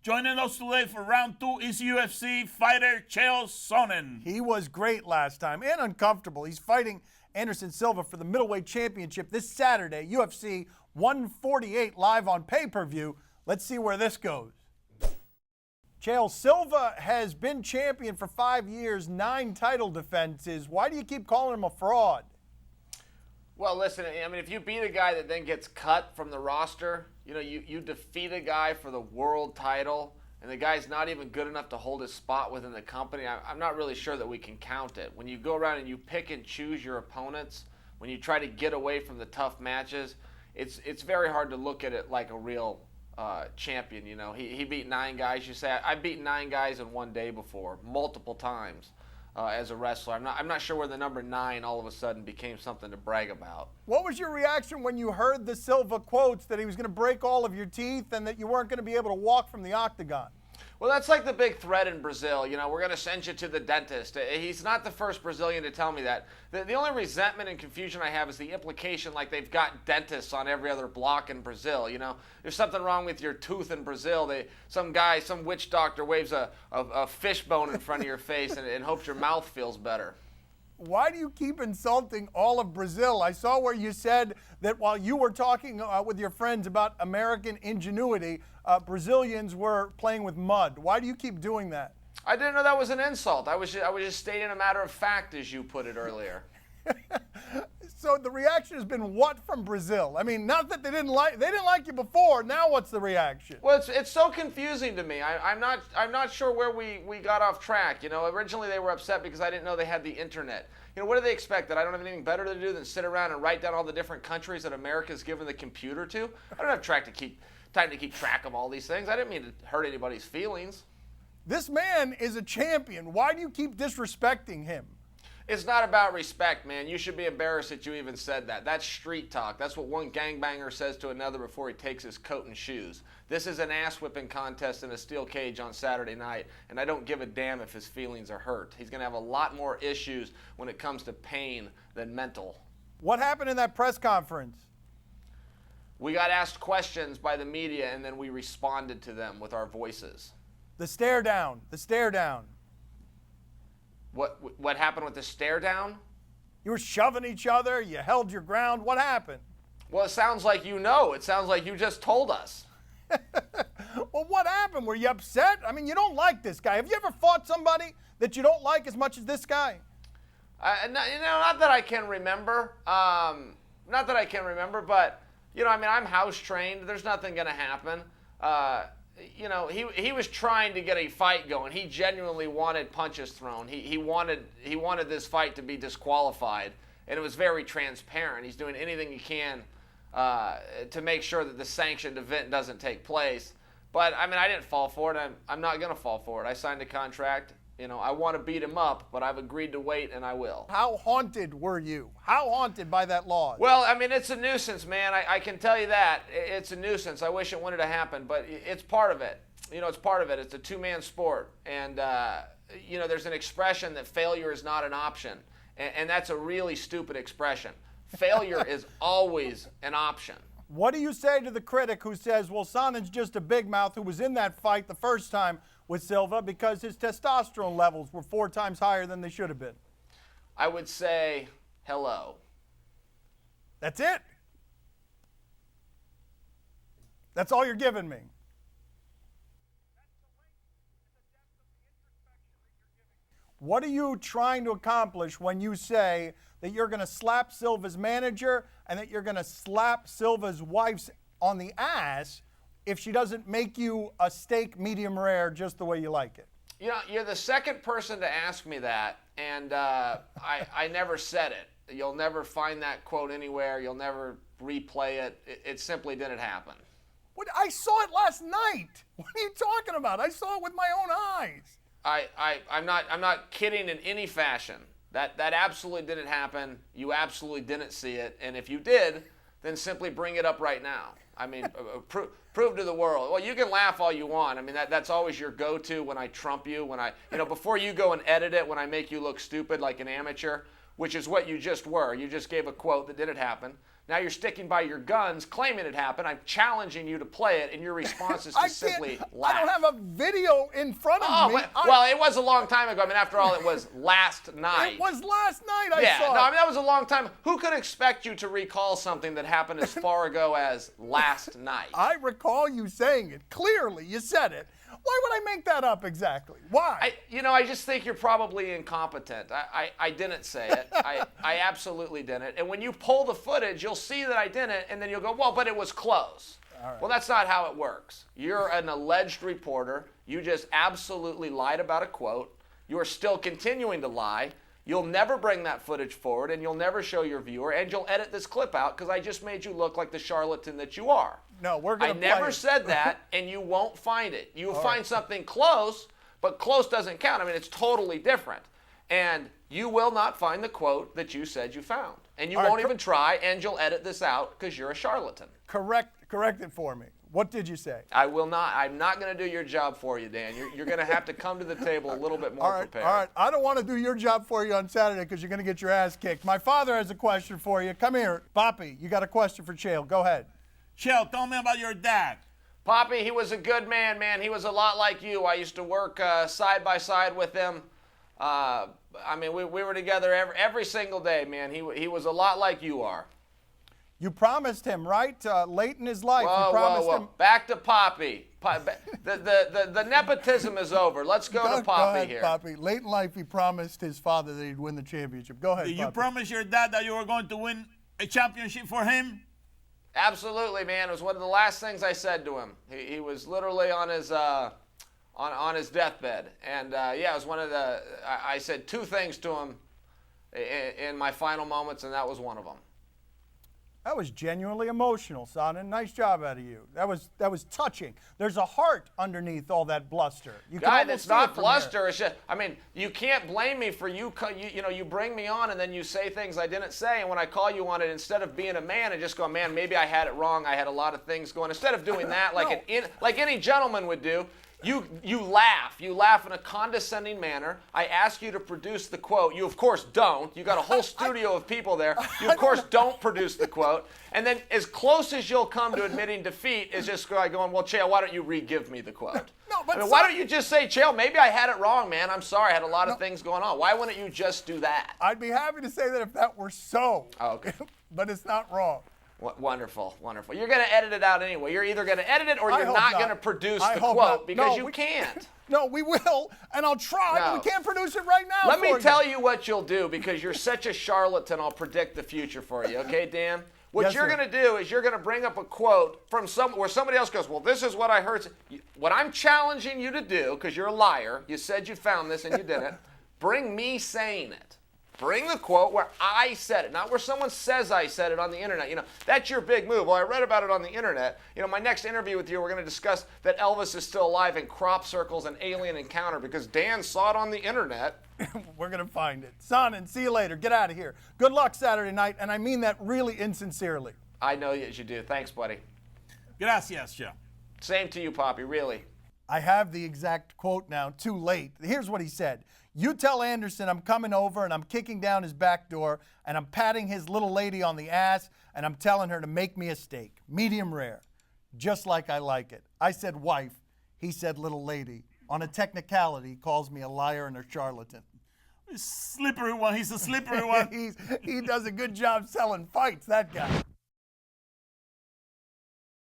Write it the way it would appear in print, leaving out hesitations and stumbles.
Joining us today for round 2 is UFC fighter Chael Sonnen. He was great last time and uncomfortable. He's fighting Anderson Silva for the middleweight championship this Saturday, UFC 148 live on pay-per-view. Let's see where this goes. Chael Silva has been champion for 5 years, 9 title defenses. Why do you keep calling him a fraud? Well, listen, I mean, if you beat a guy that then gets cut from the roster, you defeat a guy for the world title, and the guy's not even good enough to hold his spot within the company, I'm not really sure that we can count it. When you go around and you pick and choose your opponents, when you try to get away from the tough matches, it's very hard to look at it like a real champion. He beat 9 guys. You say, I beat 9 guys in one day before, multiple times. As a wrestler, I'm not sure where the number 9 all of a sudden became something to brag about. What was your reaction when you heard the Silva quotes that he was going to break all of your teeth and that you weren't going to be able to walk from the octagon? Well, that's like the big threat in Brazil. We're going to send you to the dentist. He's not the first Brazilian to tell me that. The only resentment and confusion I have is the implication like they've got dentists on every other block in Brazil. There's something wrong with your tooth in Brazil. Some witch doctor waves a fish bone in front of your face and hopes your mouth feels better. Why do you keep insulting all of Brazil? I saw where you said that while you were talking with your friends about American ingenuity, Brazilians were playing with mud. Why do you keep doing that? I didn't know that was an insult. I was just stating a matter of fact, as you put it earlier. So the reaction has been what from Brazil? I mean, not that they didn't like you before. Now what's the reaction? Well, it's so confusing to me. I'm not sure where we got off track. Originally they were upset because I didn't know they had the internet. What do they expect? That I don't have anything better to do than sit around and write down all the different countries that America's given the computer to? I don't have time to keep track of all these things. I didn't mean to hurt anybody's feelings. This man is a champion. Why do you keep disrespecting him? It's not about respect, man. You should be embarrassed that you even said that. That's street talk. That's what one gangbanger says to another before he takes his coat and shoes. This is an ass-whipping contest in a steel cage on Saturday night, and I don't give a damn if his feelings are hurt. He's going to have a lot more issues when it comes to pain than mental. What happened in that press conference? We got asked questions by the media, and then we responded to them with our voices. The stare down. What happened with the stare down? You were shoving each other. You held your ground. What happened? Well, it sounds like you know. It sounds like you just told us. Well, what happened? Were you upset? I mean, you don't like this guy. Have you ever fought somebody that you don't like as much as this guy? Not that I can remember. But, I'm house trained. There's nothing going to happen. He was trying to get a fight going. He genuinely wanted punches thrown. He wanted this fight to be disqualified, and it was very transparent. He's doing anything he can to make sure that the sanctioned event doesn't take place. But I didn't fall for it. I'm not going to fall for it. I signed a contract. I want to beat him up, but I've agreed to wait, and I will. How haunted were you? How haunted by that loss? Well, it's a nuisance, man. I can tell you that. It's a nuisance. I wish it wouldn't have happened, but it's part of it. It's part of it. It's a two-man sport. And, there's an expression that failure is not an option, and that's a really stupid expression. Failure is always an option. What do you say to the critic who says, well, Sonnen's just a big mouth who was in that fight the first time with Silva because his testosterone levels were 4 times higher than they should have been? I would say hello. That's it? That's all you're giving me? What are you trying to accomplish when you say that you're going to slap Silva's manager and that you're going to slap Silva's wife on the ass if she doesn't make you a steak medium rare just the way you like it? You're the second person to ask me that, and I never said it. You'll never find that quote anywhere. You'll never replay it. It simply didn't happen. What? I saw it last night. What are you talking about? I saw it with my own eyes. I'm not kidding in any fashion. That absolutely didn't happen. You absolutely didn't see it, and if you did, then simply bring it up right now. Prove to the world. Well, you can laugh all you want. That's always your go-to when I trump you, before you go and edit it, when I make you look stupid like an amateur, which is what you just were. You just gave a quote that didn't happen. Now you're sticking by your guns, claiming it happened. I'm challenging you to play it, and your response is to simply laugh. I don't have a video in front of me. Well, it was a long time ago. I mean, after all, it was last night. It was last night I saw I mean, that was a long time. Who could expect you to recall something that happened as far ago as last night? I recall you saying it. Clearly, you said it. Why would I make that up exactly? Why? I just think you're probably incompetent. I didn't say it. I absolutely didn't. And when you pull the footage, you'll see that I didn't, and then you'll go, well, but it was close. Right. Well, that's not how it works. You're an alleged reporter. You just absolutely lied about a quote. You are still continuing to lie. You'll never bring that footage forward, and you'll never show your viewer, and you'll edit this clip out because I just made you look like the charlatan that you are. No, we're going to I never said that, and you won't find it. You'll find something close, but close doesn't count. I mean, it's totally different. And you will not find the quote that you said you found. And you won't even try, and you'll edit this out because you're a charlatan. Correct it for me. What did you say? I will not. I'm not going to do your job for you, Dan. You're going to have to come to the table a little bit more prepared. All right. I don't want to do your job for you on Saturday because you're going to get your ass kicked. My father has a question for you. Come here. Papi, you got a question for Chael. Go ahead. Chael, tell me about your dad. Poppy, he was a good man, man. He was a lot like you. I used to work side by side with him. I mean, we were together every single day, man. He was a lot like you are. You promised him, right? Late in his life, you promised him. Back to Poppy. The nepotism is over. Let's go to Poppy here. Poppy. Late in life, he promised his father that he'd win the championship. Go ahead, Did Poppy. you promise your dad that you were going to win a championship for him? Absolutely, man. It was one of the last things I said to him. He was literally on his on his deathbed, and it was one of the. I said two things to him in my final moments, and that was one of them. That was genuinely emotional, Sonnen. Nice job out of you. That was touching. There's a heart underneath all that bluster. Guy, that's not bluster. It's just, I mean, you can't blame me for you bring me on and then you say things I didn't say, and when I call you on it, instead of being a man and just go, man, maybe I had it wrong. I had a lot of things going. Instead of doing that like any gentleman would do, you laugh. You laugh in a condescending manner. I ask you to produce the quote. You, of course, don't. You got a whole studio of people there. You, of course, don't produce the quote. And then as close as you'll come to admitting defeat is just going, well, Chael, why don't you re-give me the quote? No, but why don't you just say, Chael, maybe I had it wrong, man. I'm sorry. I had a lot of things going on. Why wouldn't you just do that? I'd be happy to say that if that were so. Oh, okay. But it's not wrong. Wonderful, wonderful. You're going to edit it out anyway. You're either going to edit it or you're not going to produce the quote because you can't. No, we will, and I'll try, but we can't produce it right now. Let me tell you what you'll do because you're such a charlatan. I'll predict the future for you, okay, Dan? What you're going to do is you're going to bring up a quote from where somebody else goes, well, this is what I heard. What I'm challenging you to do, because you're a liar, you said you found this and you didn't, bring me saying it. Bring the quote where I said it, not where someone says I said it on the internet. You know, that's your big move. Well, I read about it on the internet. You know, my next interview with you, we're going to discuss that Elvis is still alive in crop circles and alien encounter because Dan saw it on the internet. We're going to find it. Sonnen, see you later. Get out of here. Good luck Saturday night, and I mean that really insincerely. I know you do. Thanks, buddy. Gracias, Joe. Same to you, Poppy, really. I have the exact quote now, too late. Here's what he said. You tell Anderson I'm coming over and I'm kicking down his back door and I'm patting his little lady on the ass and I'm telling her to make me a steak, medium rare, just like I like it. I said wife. He said little lady. On a technicality, he calls me a liar and a charlatan. Slippery one. He's a slippery one. He does a good job selling fights, that guy.